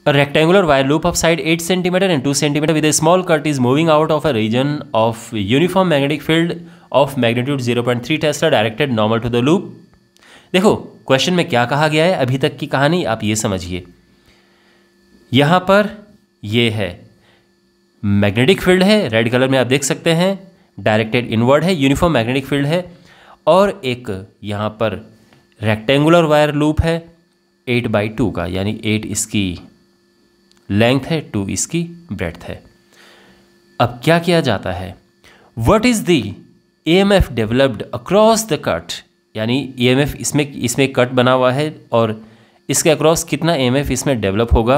A rectangular wire loop of side 8 cm and 2 cm with a small cut is moving out of a region of uniform magnetic field of magnitude 0.3 Tesla directed normal to the loop. देखो question में क्या कहा गया है, अभी तक की कहानी आप ये समझिए। यहाँ पर ये है मैग्नेटिक फील्ड है, रेड कलर में आप देख सकते हैं, डायरेक्टेड इनवर्ड है, यूनिफॉर्म मैग्नेटिक फील्ड है, और एक यहाँ पर रेक्टेंगुलर वायर लूप है 8/2 का, यानी 8 इसकी लेंथ है, 2 इसकी ब्रेड्थ है। अब क्या किया जाता है, what is the EMF developed across the cut, यानी EMF इसमें कट बना हुआ है और इसके अक्रॉस कितना EMF इसमें डेवलप होगा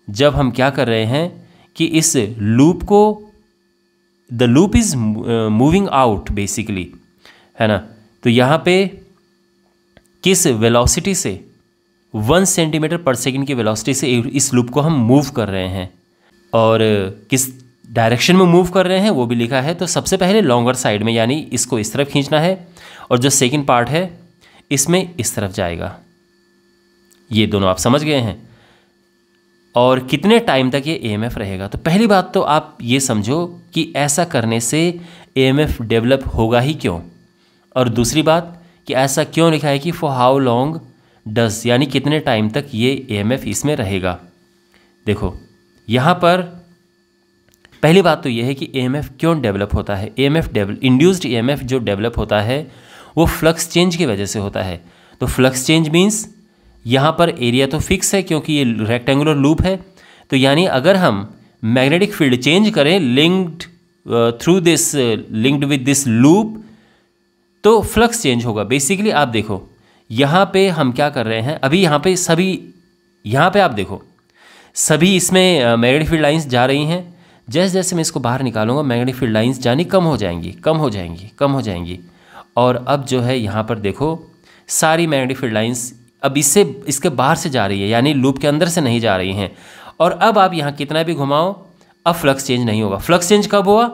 जब हम क्या कर रहे हैं कि इस लूप को, the loop is moving out basically, है ना। तो यहाँ पे किस वेलोसिटी से, 1 सेंटीमीटर पर सेकेंड की वेलोसिटी से इस लूप को हम मूव कर रहे हैं, और किस डायरेक्शन में मूव कर रहे हैं वो भी लिखा है। तो सबसे पहले लॉन्गर साइड में, यानी इसको इस तरफ खींचना है, और जो सेकंड पार्ट है इसमें इस तरफ जाएगा। ये दोनों आप समझ गए हैं। और कितने टाइम तक ये EMF रहेगा, तो पहली बात तो आप ये समझो कि ऐसा करने से EMF डेवलप होगा ही क्यों, और दूसरी बात कि ऐसा क्यों लिखा है कि फॉर हाउ लॉन्ग डज, यानी कितने टाइम तक ये EMF इसमें रहेगा। देखो यहाँ पर पहली बात तो ये है कि EMF क्यों डेवलप होता है। इंड्यूस्ड EMF जो डेवलप होता है वो फ्लक्स चेंज की वजह से होता है। तो फ्लक्स चेंज मीन्स यहाँ पर एरिया तो फिक्स है क्योंकि ये रेक्टेंगुलर लूप है, तो यानी अगर हम मैग्नेटिक फील्ड चेंज करें linked through this, linked with this loop, तो फ्लक्स चेंज होगा। बेसिकली आप देखो यहाँ पे हम क्या कर रहे हैं, अभी यहाँ पे सभी, यहाँ पे आप देखो सभी इसमें मैग्नेटिक फील्ड लाइंस जा रही हैं। जैसे जैसे मैं इसको बाहर निकालूंगा मैग्नेटिक फील्ड लाइंस जानी कम हो जाएंगी, कम हो जाएंगी, कम हो जाएंगी। और अब जो है यहाँ पर देखो सारी मैग्नेटिक फील्ड लाइंस अब इसके बाहर से जा रही है, यानी लूप के अंदर से नहीं जा रही हैं। और अब आप यहाँ कितना भी घुमाओ, अब फ्लक्स चेंज नहीं होगा। फ्लक्स चेंज कब हुआ,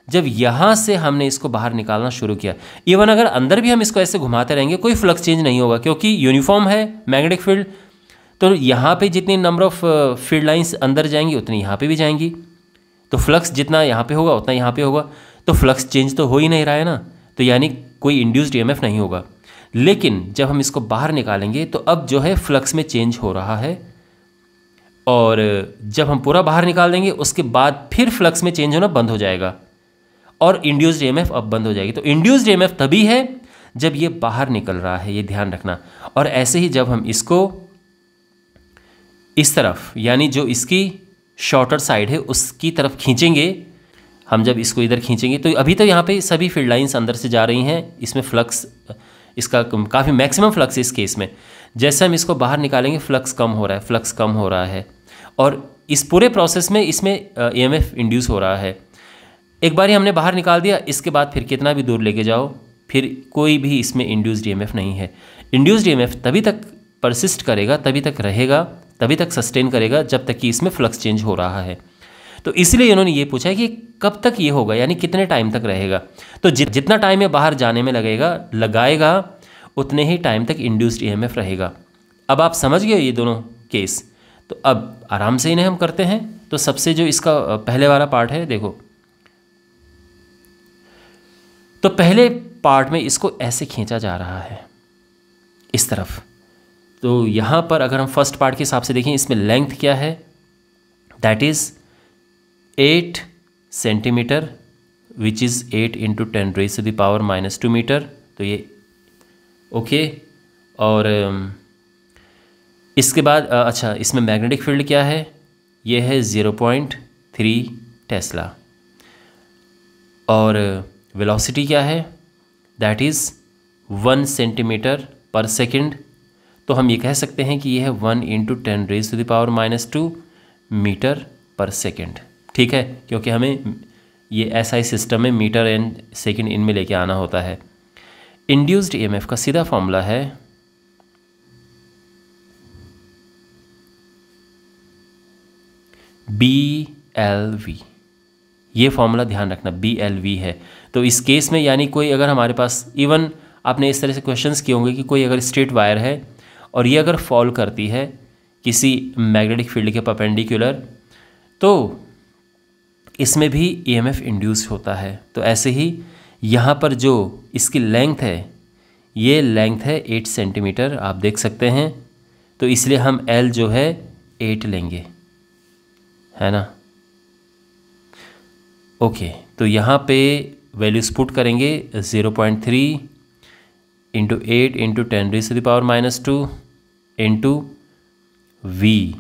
जब यहाँ से हमने इसको बाहर निकालना शुरू किया। इवन अगर अंदर भी हम इसको ऐसे घुमाते रहेंगे कोई फ्लक्स चेंज नहीं होगा, क्योंकि यूनिफॉर्म है मैग्नेटिक फील्ड। तो यहाँ पे जितनी नंबर ऑफ फील्ड लाइंस अंदर जाएंगी उतनी यहाँ पे भी जाएंगी, तो फ्लक्स जितना यहाँ पे होगा उतना यहाँ पे होगा। तो फ्लक्स चेंज तो हो ही नहीं रहा है ना, तो यानी कोई इंड्यूस्ड EMF नहीं होगा। लेकिन जब हम इसको बाहर निकालेंगे तो अब जो है फ्लक्स में चेंज हो रहा है, और जब हम पूरा बाहर निकाल देंगे उसके बाद फिर फ्लक्स में चेंज होना बंद हो जाएगा और इंड्यूस्ड EMF अब बंद हो जाएगी। तो इंड्यूस्ड EMF तभी है जब ये बाहर निकल रहा है, ये ध्यान रखना। और ऐसे ही जब हम इसको इस तरफ, यानी जो इसकी शॉर्टर साइड है उसकी तरफ खींचेंगे, हम जब इसको इधर खींचेंगे तो अभी तो यहाँ पे सभी फील्ड लाइंस अंदर से जा रही हैं, इसमें फ्लक्स, इसका काफ़ी मैक्सिमम फ्लक्स है इस केस में। जैसे हम इसको बाहर निकालेंगे फ्लक्स कम हो रहा है, फ्लक्स कम हो रहा है, और इस पूरे प्रोसेस में इसमें EMF इंड्यूस हो रहा है। एक बार ही हमने बाहर निकाल दिया, इसके बाद फिर कितना भी दूर लेके जाओ फिर कोई भी इसमें इंड्यूस्ड EMF नहीं है। इंड्यूस्ड EMF तभी तक परसिस्ट करेगा, तभी तक रहेगा, तभी तक सस्टेन करेगा जब तक कि इसमें फ्लक्स चेंज हो रहा है। तो इसलिए इन्होंने ये पूछा है कि कब तक ये होगा, यानी कितने टाइम तक रहेगा। तो जितना टाइम ये बाहर जाने में लगाएगा उतने ही टाइम तक इंड्यूस्ड EMF रहेगा। अब आप समझ गए ये दोनों केस, तो अब आराम से इन्हें हम करते हैं। तो सबसे जो इसका पहले वाला पार्ट है, देखो तो पहले पार्ट में इसको ऐसे खींचा जा रहा है इस तरफ। तो यहाँ पर अगर हम फर्स्ट पार्ट के हिसाब से देखें, इसमें लेंथ क्या है, that is 8 centimetre, which is 8 × 10⁻⁻² metre. तो ये ओके। और इसके बाद अच्छा, इसमें मैग्नेटिक फील्ड क्या है, ये है 0.3 टेस्ला। और वेलोसिटी क्या है, दैट इज़ 1 सेंटीमीटर पर सेकेंड। तो हम ये कह सकते हैं कि ये है 1 × 10⁻⁻² मीटर पर सेकेंड। ठीक है, क्योंकि हमें ये SI सिस्टम में मीटर एंड सेकेंड इनमें लेके आना होता है। इंड्यूस्ड EMF का सीधा फॉर्मूला है BLV। ये फॉर्मूला ध्यान रखना, BLV है। तो इस केस में यानी कोई अगर हमारे पास, इवन आपने इस तरह से क्वेश्चंस किए होंगे कि कोई अगर स्ट्रेट वायर है और ये अगर फॉल करती है किसी मैग्नेटिक फील्ड के परपेंडिकुलर, तो इसमें भी ईएमएफ इंड्यूस होता है। तो ऐसे ही यहाँ पर जो इसकी लेंथ है, ये लेंथ है 8 सेंटीमीटर, आप देख सकते हैं। तो इसलिए हम एल जो है 8 लेंगे, है ना। ओके, तो यहाँ पे वैल्यूज पुट करेंगे 0.3 into 8 into 10⁻⁻² into V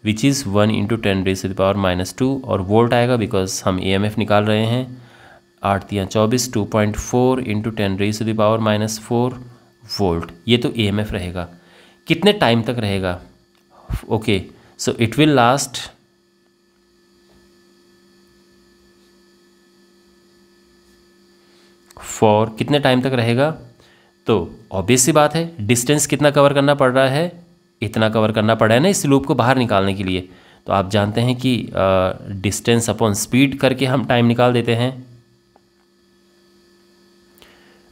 which is 1 into 10⁻⁻², और वोल्ट आएगा बिकॉज हम EMF निकाल रहे हैं। 8 × 24 2.4 इंटू 10⁻⁻4 वोल्ट, ये तो EMF रहेगा। कितने टाइम तक रहेगा? Okay, so it will last for, कितने टाइम तक रहेगा? तो ऑब्वियस सी बात है, डिस्टेंस कितना कवर करना पड़ रहा है, इतना कवर करना पड़ा है ना इस लूप को बाहर निकालने के लिए। तो आप जानते हैं कि डिस्टेंस अपॉन स्पीड करके हम टाइम निकाल देते हैं।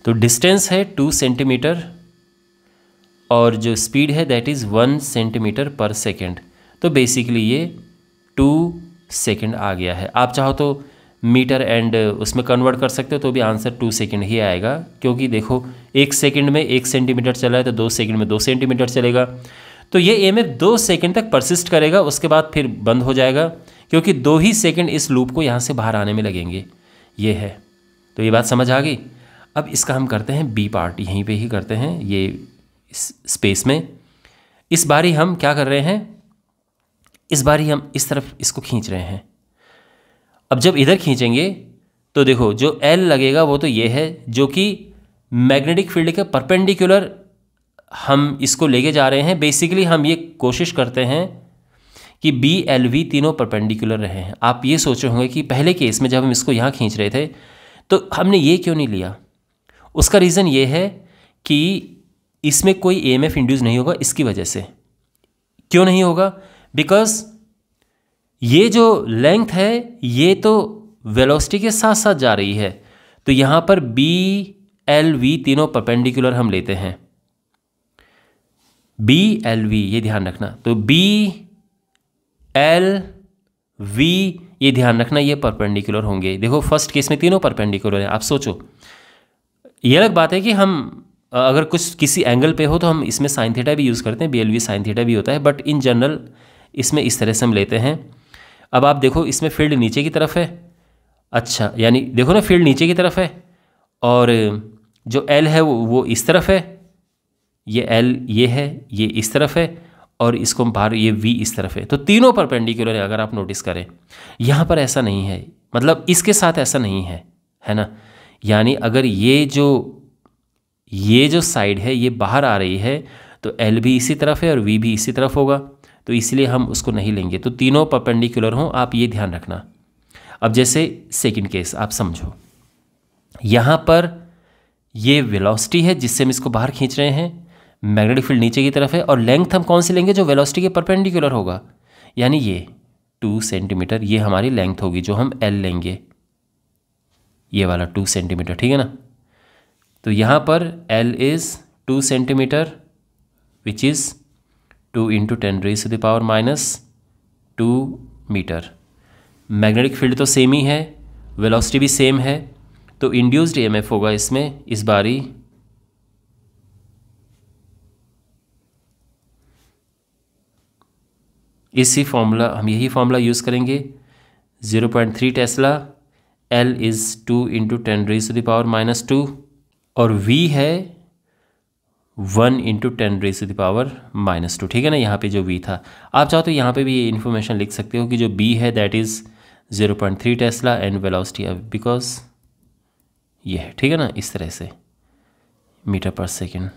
तो डिस्टेंस है 2 सेंटीमीटर और जो स्पीड है दैट इज़ 1 सेंटीमीटर पर सेकेंड। तो बेसिकली ये 2 सेकेंड आ गया है। आप चाहो तो मीटर एंड उसमें कन्वर्ट कर सकते हो तो भी आंसर 2 सेकेंड ही आएगा, क्योंकि देखो 1 सेकेंड में 1 सेंटीमीटर चला है तो 2 सेकेंड में 2 सेंटीमीटर चलेगा। तो ये EMF 2 सेकेंड तक परसिस्ट करेगा, उसके बाद फिर बंद हो जाएगा, क्योंकि 2 ही सेकेंड इस लूप को यहाँ से बाहर आने में लगेंगे। ये है, तो ये बात समझ आ गई। अब इसका हम करते हैं बी पार्ट, यहीं पे ही करते हैं ये इस स्पेस में। इस बारी हम क्या कर रहे हैं, इस बारी हम इस तरफ इसको खींच रहे हैं। अब जब इधर खींचेंगे तो देखो जो L लगेगा वो तो ये है, जो कि मैग्नेटिक फील्ड के परपेंडिकुलर हम इसको लेके जा रहे हैं। बेसिकली हम ये कोशिश करते हैं कि B L V तीनों परपेंडिकुलर रहे हैं। आप ये सोच रहे होंगे कि पहले केस में जब हम इसको यहाँ खींच रहे थे तो हमने ये क्यों नहीं लिया। उसका रीज़न ये है कि इसमें कोई EMF इंड्यूस नहीं होगा। इसकी वजह से क्यों नहीं होगा, बिकॉज ये जो लेंथ है ये तो वेलोसिटी के साथ साथ जा रही है। तो यहाँ पर B L V तीनों परपेंडिकुलर हम लेते हैं, B L V, ये ध्यान रखना। तो B L V ये ध्यान रखना, ये परपेंडिकुलर होंगे। देखो फर्स्ट केस में तीनों परपेंडिकुलर हैं। आप सोचो, ये अलग बात है कि हम अगर कुछ किसी एंगल पे हो तो हम इसमें साइन थीटा भी यूज़ करते हैं, BLV साइन थीटा भी होता है, बट इन जनरल इसमें इस तरह से हम लेते हैं। अब आप देखो इसमें फील्ड नीचे की तरफ है, अच्छा यानी देखो ना फील्ड नीचे की तरफ है, और जो L है वो इस तरफ है, ये L ये है, ये इस तरफ है, और इसको बाहर ये V इस तरफ है। तो तीनों परपेंडिकुलर है। अगर आप नोटिस करें यहाँ पर ऐसा नहीं है, मतलब इसके साथ ऐसा नहीं है, है ना। यानी अगर ये जो साइड है ये बाहर आ रही है तो L भी इसी तरफ है और V भी इसी तरफ होगा, तो इसलिए हम उसको नहीं लेंगे। तो तीनों परपेंडिकुलर हों, आप ये ध्यान रखना। अब जैसे सेकंड केस आप समझो, यहाँ पर ये वेलोसिटी है जिससे हम इसको बाहर खींच रहे हैं, मैग्नेटिक फील्ड नीचे की तरफ है, और लेंथ हम कौन सी लेंगे, जो वेलोसिटी के परपेंडिकुलर होगा, यानी ये 2 सेंटीमीटर ये हमारी लेंथ होगी, जो हम L लेंगे, ये वाला 2 सेंटीमीटर, ठीक है ना। तो यहाँ पर L is 2 centimetre which is 2 × 10⁻⁻2 metre. Magnetic field तो सेम ही है, वेलोसिटी भी सेम है, तो इंड्यूस्ड EMF होगा इसमें इस बारी इसी फॉर्मूला, हम यही फॉर्मूला यूज़ करेंगे। 0.3 टेस्ला, L इज़ 2 × 10⁻⁻2 और V है 1 × 10⁻⁻2, ठीक है ना। यहाँ पे जो V था, आप चाहो तो यहाँ पे भी ये इन्फॉर्मेशन लिख सकते हो कि जो B है that is 0.3 Tesla and velocity because ये है, ठीक है ना, इस तरह से मीटर पर सेकेंड।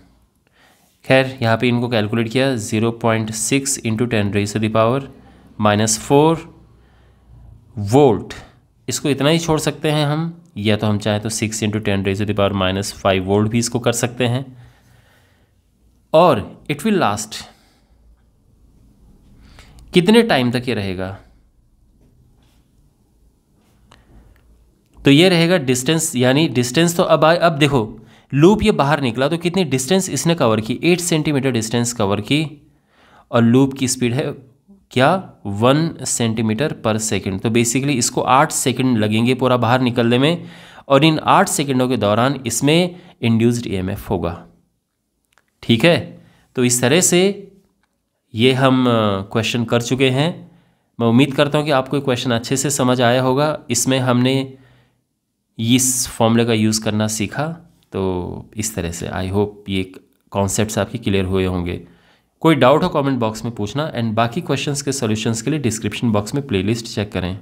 खैर यहाँ पे इनको कैलकुलेट किया 0.6 × 10⁻⁻4 वोल्ट। इसको इतना ही छोड़ सकते हैं हम, या तो हम चाहें तो 6 × 10⁻⁻5 वोल्ट भी इसको कर सकते हैं, और इट विल लास्ट कितने टाइम तक ये रहेगा। तो ये रहेगा डिस्टेंस, यानी डिस्टेंस तो अब देखो लूप ये बाहर निकला तो कितनी डिस्टेंस इसने कवर की, 8 सेंटीमीटर डिस्टेंस कवर की, और लूप की स्पीड है क्या 1 सेंटीमीटर पर सेकंड। तो बेसिकली इसको 8 सेकंड लगेंगे पूरा बाहर निकलने में, और इन 8 सेकंडों के दौरान इसमें इंड्यूस्ड ईएमएफ होगा। ठीक है, तो इस तरह से ये हम क्वेश्चन कर चुके हैं। मैं उम्मीद करता हूँ कि आपको क्वेश्चन अच्छे से समझ आया होगा। इसमें हमने इस फॉर्मूले का यूज़ करना सीखा। तो इस तरह से आई होप ये कॉन्सेप्ट्स आपके क्लियर हुए होंगे। कोई डाउट हो कमेंट बॉक्स में पूछना, एंड बाकी क्वेश्चंस के सॉल्यूशंस के लिए डिस्क्रिप्शन बॉक्स में प्लेलिस्ट चेक करें।